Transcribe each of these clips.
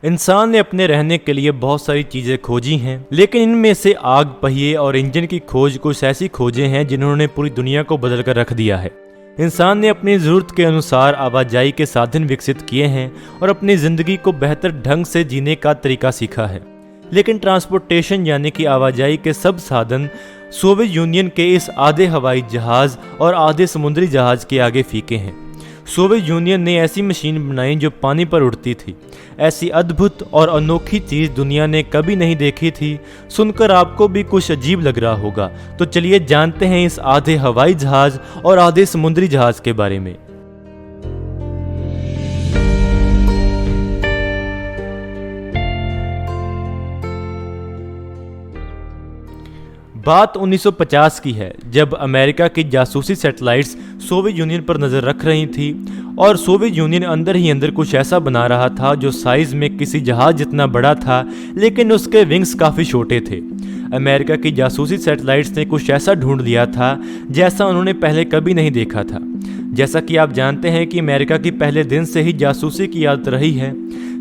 इंसान ने अपने रहने के लिए बहुत सारी चीजें खोजी हैं, लेकिन इनमें से आग, पहिए और इंजन की खोज कुछ ऐसी खोजें हैं जिन्होंने पूरी दुनिया को बदल कर रख दिया है। इंसान ने अपनी ज़रूरत के अनुसार आवाजाही के साधन विकसित किए हैं और अपनी ज़िंदगी को बेहतर ढंग से जीने का तरीका सीखा है, लेकिन ट्रांसपोर्टेशन यानी कि आवाजाही के सब साधन सोवियत यूनियन के इस आधे हवाई जहाज़ और आधे समुद्री जहाज़ के आगे फीके हैं। सोवियत यूनियन ने ऐसी मशीन बनाई जो पानी पर उड़ती थी। ऐसी अद्भुत और अनोखी चीज़ दुनिया ने कभी नहीं देखी थी। सुनकर आपको भी कुछ अजीब लग रहा होगा, तो चलिए जानते हैं इस आधे हवाई जहाज़ और आधे समुद्री जहाज़ के बारे में। बात 1950 की है, जब अमेरिका की जासूसी सैटेलाइट्स सोवियत यूनियन पर नज़र रख रही थी और सोवियत यूनियन अंदर ही अंदर कुछ ऐसा बना रहा था जो साइज़ में किसी जहाज़ जितना बड़ा था, लेकिन उसके विंग्स काफ़ी छोटे थे। अमेरिका की जासूसी सैटेलाइट्स ने कुछ ऐसा ढूंढ लिया था जैसा उन्होंने पहले कभी नहीं देखा था। जैसा कि आप जानते हैं कि अमेरिका की पहले दिन से ही जासूसी की आदत रही है।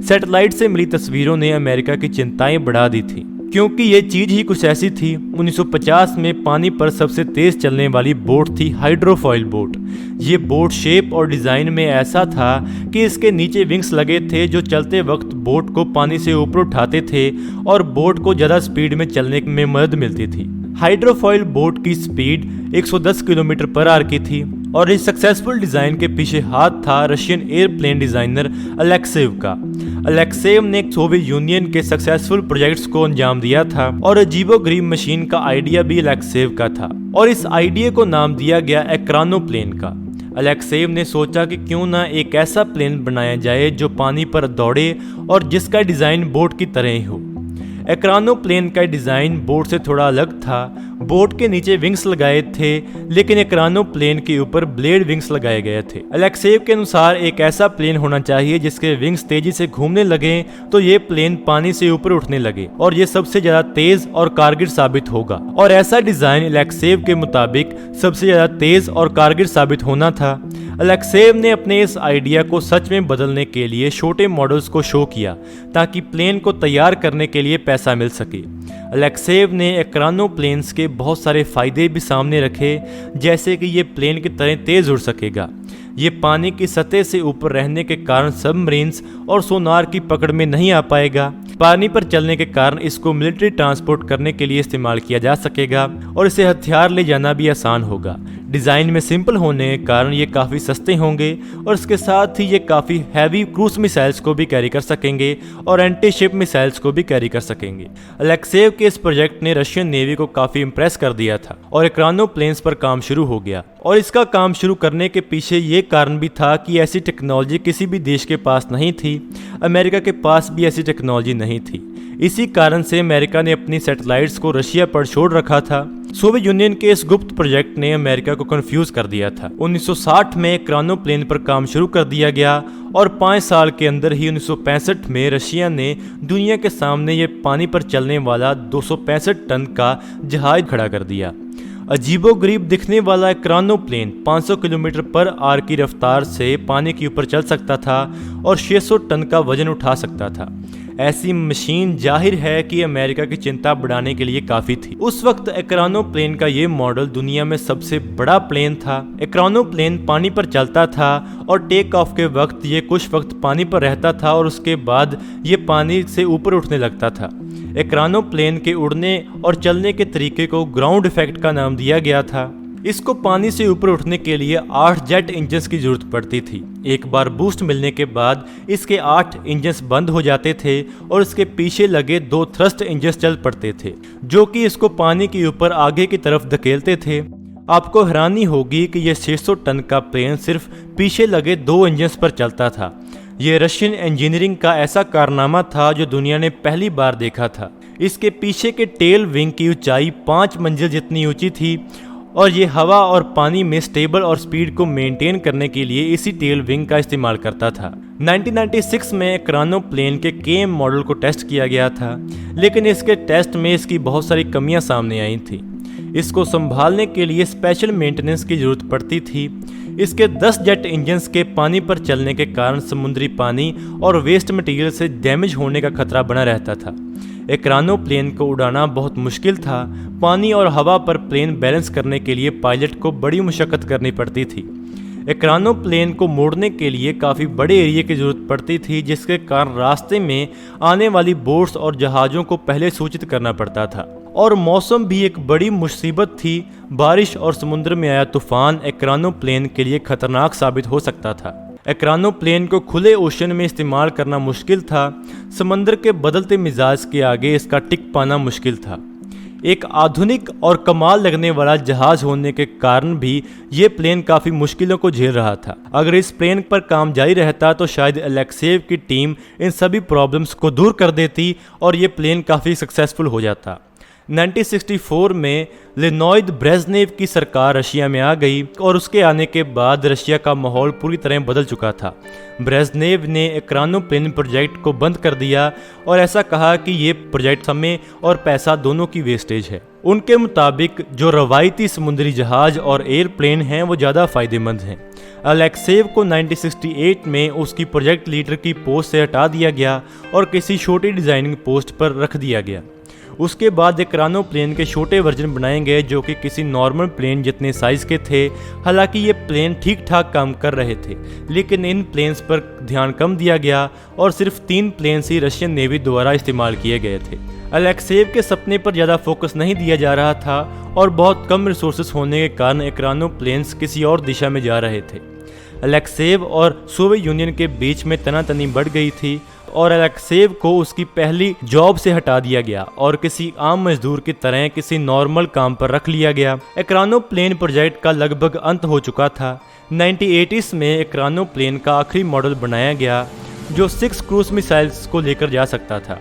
सैटेलाइट से मिली तस्वीरों ने अमेरिका की चिंताएं बढ़ा दी थी, क्योंकि ये चीज़ ही कुछ ऐसी थी। 1950 में पानी पर सबसे तेज़ चलने वाली बोट थी हाइड्रोफॉइल बोट। ये बोट शेप और डिज़ाइन में ऐसा था कि इसके नीचे विंग्स लगे थे जो चलते वक्त बोट को पानी से ऊपर उठाते थे और बोट को ज़्यादा स्पीड में चलने में मदद मिलती थी। हाइड्रोफॉइल बोट की स्पीड 110 किलोमीटर पर आवर की थी और इस सक्सेसफुल डिज़ाइन के पीछे हाथ था रशियन एयरप्लेन डिज़ाइनर अलेक्सेव का। अलेक्सेव ने सोवियत यूनियन के सक्सेसफुल प्रोजेक्ट्स को अंजाम दिया था और अजीबोगरीब मशीन का आइडिया भी अलेक्सेव का था और इस आइडिया को नाम दिया गया एक्रानोप्लेन का। अलेक्सेव ने सोचा कि क्यों ना एक ऐसा प्लेन बनाया जाए जो पानी पर दौड़े और जिसका डिज़ाइन बोट की तरह ही हो। एक्रानोप्लेन का डिज़ाइन बोट से थोड़ा अलग था। बोट के नीचे विंग्स लगाए थे, लेकिन एक्रानोप्लेन के ऊपर ब्लेड विंग्स लगाए गए थे। अलेक्सेव के अनुसार एक ऐसा प्लेन होना चाहिए जिसके विंग्स तेजी से घूमने लगे तो ये प्लेन पानी से ऊपर उठने लगे और ये सबसे ज्यादा तेज और कारगर साबित होगा। और ऐसा डिजाइन अलेक्सेव के मुताबिक सबसे ज्यादा तेज और कारगर साबित होना था। अलेक्सेव ने अपने इस आइडिया को सच में बदलने के लिए छोटे मॉडल्स को शो किया ताकि प्लेन को तैयार करने के लिए पैसा मिल सके। अलेक्सेव ने एक्रानोप्लेन्स के बहुत सारे फायदे भी सामने रखे, जैसे कि ये प्लेन की तरह तेज उड़ सकेगा। ये पानी की सतह से ऊपर रहने के कारण सबमरीन्स और सोनार की पकड़ में नहीं आ पाएगा। पानी पर चलने के कारण इसको मिलिट्री ट्रांसपोर्ट करने के लिए इस्तेमाल किया जा सकेगा और इसे हथियार ले जाना भी आसान होगा। डिज़ाइन में सिंपल होने के कारण ये काफ़ी सस्ते होंगे और इसके साथ ही ये काफ़ी हैवी क्रूज मिसाइल्स को भी कैरी कर सकेंगे और एंटी शिप मिसाइल्स को भी कैरी कर सकेंगे। अलेक्सेव के इस प्रोजेक्ट ने रशियन नेवी को काफ़ी इम्प्रेस कर दिया था और एक्रानोप्लेन्स पर काम शुरू हो गया। और इसका काम शुरू करने के पीछे ये कारण भी था कि ऐसी टेक्नोलॉजी किसी भी देश के पास नहीं थी। अमेरिका के पास भी ऐसी टेक्नोलॉजी नहीं थी। इसी कारण से अमेरिका ने अपनी सैटेलाइट्स को रशिया पर छोड़ रखा था। सोवियत यूनियन के इस गुप्त प्रोजेक्ट ने अमेरिका को कंफ्यूज कर दिया था। 1960 में एक्रानोप्लेन पर काम शुरू कर दिया गया और 5 साल के अंदर ही 1965 में रशिया ने दुनिया के सामने ये पानी पर चलने वाला 265 टन का जहाज खड़ा कर दिया। अजीबोगरीब दिखने वाला एक्रानोप्लेन 500 किलोमीटर पर आवर की रफ्तार से पानी के ऊपर चल सकता था और 600 टन का वजन उठा सकता था। ऐसी मशीन जाहिर है कि अमेरिका की चिंता बढ़ाने के लिए काफ़ी थी। उस वक्त एक्रानोप्लेन का ये मॉडल दुनिया में सबसे बड़ा प्लेन था। एक्रानोप्लेन पानी पर चलता था और टेक ऑफ के वक्त ये कुछ वक्त पानी पर रहता था और उसके बाद ये पानी से ऊपर उठने लगता था। एक्रानोप्लेन के उड़ने और चलने के तरीके को ग्राउंड इफेक्ट का नाम दिया गया था। इसको पानी से ऊपर उठने के लिए 8 जेट इंजन्स की जरूरत पड़ती थी। एक बार बूस्ट मिलने के बाद इसके 8 इंजन्स बंद हो जाते थे और इसके पीछे लगे 2 थ्रस्ट इंजन्स चल पड़ते थे, जो कि इसको पानी के ऊपर आगे की तरफ धकेलते थे। आपको हैरानी होगी कि यह 600 टन का प्लेन सिर्फ पीछे लगे 2 इंजन्स पर चलता था। यह रशियन इंजीनियरिंग का ऐसा कारनामा था जो दुनिया ने पहली बार देखा था। इसके पीछे के टेल विंग की ऊंचाई 5 मंजिल जितनी ऊंची थी और ये हवा और पानी में स्टेबल और स्पीड को मेंटेन करने के लिए इसी टेल विंग का इस्तेमाल करता था। 1996 में एक्रानोप्लेन के केएम मॉडल को टेस्ट किया गया था, लेकिन इसके टेस्ट में इसकी बहुत सारी कमियां सामने आई थी। इसको संभालने के लिए स्पेशल मेंटेनेंस की ज़रूरत पड़ती थी। इसके 10 जेट इंजन्स के पानी पर चलने के कारण समुद्री पानी और वेस्ट मटेरियल से डैमेज होने का खतरा बना रहता था। एक्रानोप्लेन को उड़ाना बहुत मुश्किल था। पानी और हवा पर प्लेन बैलेंस करने के लिए पायलट को बड़ी मुशक्कत करनी पड़ती थी। एक्रानोप्लेन को मोड़ने के लिए काफ़ी बड़े एरिया की ज़रूरत पड़ती थी, जिसके कारण रास्ते में आने वाली बोट्स और जहाज़ों को पहले सूचित करना पड़ता था। और मौसम भी एक बड़ी मुसीबत थी। बारिश और समुद्र में आया तूफान एक्रानोप्लेन के लिए खतरनाक साबित हो सकता था। एक्रानोप्लेन को खुले ओशन में इस्तेमाल करना मुश्किल था। समंदर के बदलते मिजाज के आगे इसका टिक पाना मुश्किल था। एक आधुनिक और कमाल लगने वाला जहाज होने के कारण भी ये प्लेन काफ़ी मुश्किलों को झेल रहा था। अगर इस प्लेन पर काम जारी रहता तो शायद अलेक्सेव की टीम इन सभी प्रॉब्लम्स को दूर कर देती और ये प्लेन काफ़ी सक्सेसफुल हो जाता। 1964 में लेनोइद ब्रेजनेव की सरकार रशिया में आ गई और उसके आने के बाद रशिया का माहौल पूरी तरह बदल चुका था। ब्रेजनेव ने एक्रानोप्लेन प्रोजेक्ट को बंद कर दिया और ऐसा कहा कि ये प्रोजेक्ट समय और पैसा दोनों की वेस्टेज है। उनके मुताबिक जो रवायती समुद्री जहाज और एयरप्लेन हैं वो ज़्यादा फायदेमंद हैं। अलेक्सेव को 1968 में उसकी प्रोजेक्ट लीडर की पोस्ट से हटा दिया गया और किसी छोटी डिज़ाइनिंग पोस्ट पर रख दिया गया। उसके बाद एक्रानोप्लेन के छोटे वर्जन बनाए गए जो कि किसी नॉर्मल प्लेन जितने साइज़ के थे। हालांकि ये प्लेन ठीक ठाक काम कर रहे थे, लेकिन इन प्लेन्स पर ध्यान कम दिया गया और सिर्फ 3 प्लेन्स ही रशियन नेवी द्वारा इस्तेमाल किए गए थे। अलेक्सेव के सपने पर ज़्यादा फोकस नहीं दिया जा रहा था और बहुत कम रिसोर्सेस होने के कारण एक्रानोप्लेन्स किसी और दिशा में जा रहे थे। अलेक्सेव और सोवियत यूनियन के बीच में तनातनी बढ़ गई थी और अलेक्सेव को उसकी पहली जॉब से हटा दिया गया और किसी आम मजदूर की तरह किसी नॉर्मल काम पर रख लिया गया। एक्रानोप्लेन प्रोजेक्ट का लगभग अंत हो चुका था। 1980s में एक्रानोप्लेन का आखिरी मॉडल बनाया गया जो 6 क्रूज मिसाइल्स को लेकर जा सकता था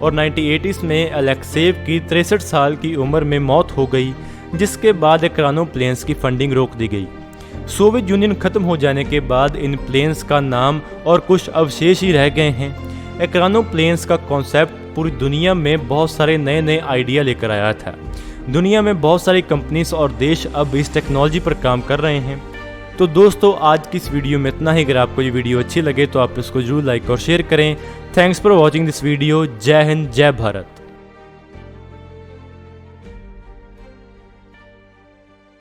और 1980s में अलेक्सेव की 63 साल की उम्र में मौत हो गई, जिसके बाद एक्रानोप्लेन्स की फंडिंग रोक दी गई। सोवियत यूनियन खत्म हो जाने के बाद इन प्लेन्स का नाम और कुछ अवशेष ही रह गए हैं। एक्रानोप्लेन्स का कॉन्सेप्ट पूरी दुनिया में बहुत सारे नए नए आइडिया लेकर आया था। दुनिया में बहुत सारी कंपनीज और देश अब इस टेक्नोलॉजी पर काम कर रहे हैं। तो दोस्तों, आज की इस वीडियो में इतना ही। अगर आपको ये वीडियो अच्छी लगे तो आप इसको जरूर लाइक और शेयर करें। Thanks for watching this video. जय हिंद, जय भारत।